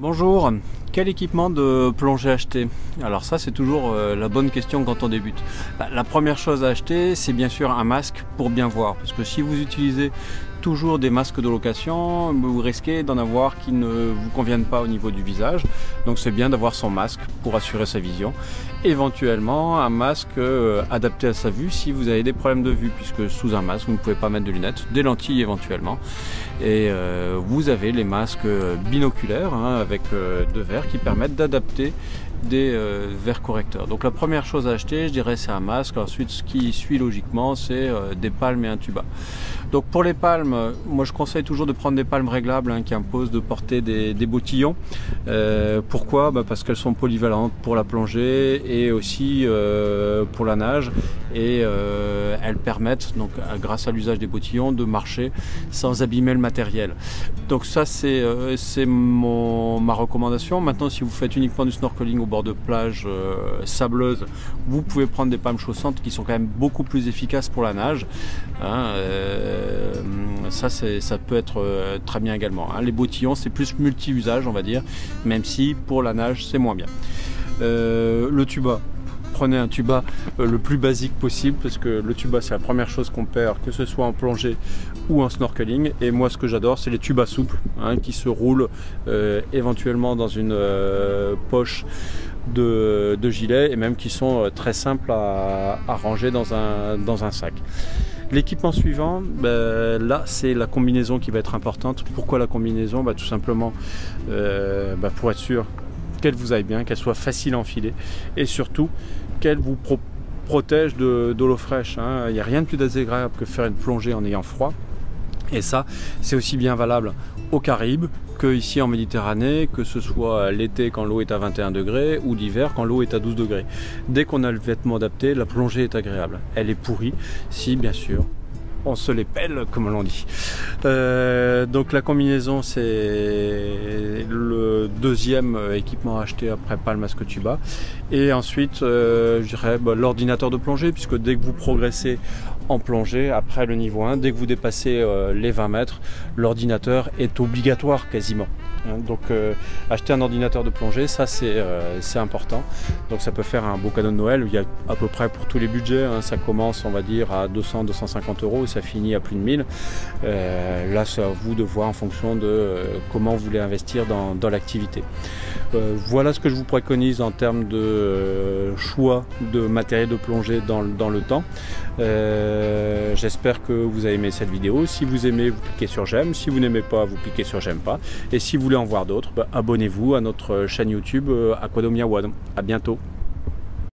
Bonjour, quel équipement de plongée acheter? Alors ça c'est toujours la bonne question quand on débute. La première chose à acheter c'est bien sûr un masque pour bien voir, parce que si vous utilisez toujours des masques de location, vous risquez d'en avoir qui ne vous conviennent pas au niveau du visage, donc c'est bien d'avoir son masque pour assurer sa vision. Éventuellement un masque adapté à sa vue si vous avez des problèmes de vue, puisque sous un masque vous ne pouvez pas mettre de lunettes, des lentilles éventuellement, et vous avez les masques binoculaires avec deux verres qui permettent d'adapter des verres correcteurs. Donc la première chose à acheter, je dirais, c'est un masque. Ensuite, ce qui suit logiquement, c'est des palmes et un tuba. Donc pour les palmes, moi je conseille toujours de prendre des palmes réglables qui imposent de porter des bottillons. Pourquoi? Parce qu'elles sont polyvalentes pour la plongée et aussi pour la nage, et elles permettent, donc grâce à l'usage des bottillons, de marcher sans abîmer le matériel. Donc ça c'est ma recommandation. Maintenant, si vous faites uniquement du snorkeling au bord de plage sableuse, vous pouvez prendre des palmes chaussantes qui sont quand même beaucoup plus efficaces pour la nage. Ça peut être très bien également. Les bottillons c'est plus multi-usage, on va dire, même si pour la nage c'est moins bien. Le tuba. Prenez un tuba le plus basique possible, parce que le tuba c'est la première chose qu'on perd, que ce soit en plongée ou en snorkeling. Et moi ce que j'adore c'est les tubas souples qui se roulent éventuellement dans une poche de gilet, et même qui sont très simples à ranger dans un sac. L'équipement suivant, là c'est la combinaison qui va être importante. Pourquoi la combinaison? Tout simplement pour être sûr qu'elle vous aille bien, qu'elle soit facile à enfiler, et surtout qu'elle vous protège de l'eau fraîche. Il n'y a rien de plus désagréable que faire une plongée en ayant froid, et ça c'est aussi bien valable aux Caraïbes que ici en Méditerranée, que ce soit l'été quand l'eau est à 21 degrés ou l'hiver quand l'eau est à 12 degrés. Dès qu'on a le vêtement adapté, la plongée est agréable. Elle est pourrie si bien sûr on se les pèle, comme l'on dit. Donc la combinaison c'est le deuxième équipement à acheter après palme, masque, tuba. Et ensuite je dirais l'ordinateur de plongée, puisque dès que vous progressez en plongée, après le niveau 1, dès que vous dépassez les 20 mètres, l'ordinateur est obligatoire quasiment. Donc acheter un ordinateur de plongée, ça c'est important. Donc ça peut faire un beau cadeau de Noël. Il y a à peu près pour tous les budgets, ça commence on va dire à 200-250 euros et ça finit à plus de 1000. Là c'est à vous de voir en fonction de comment vous voulez investir dans l'activité. Voilà ce que je vous préconise en termes de choix de matériel de plongée dans le temps. J'espère que vous avez aimé cette vidéo. Si vous aimez, vous cliquez sur j'aime. Si vous n'aimez pas, vous cliquez sur j'aime pas. Et si vous voulez en voir d'autres, abonnez-vous à notre chaîne YouTube Aquadomia One. À bientôt.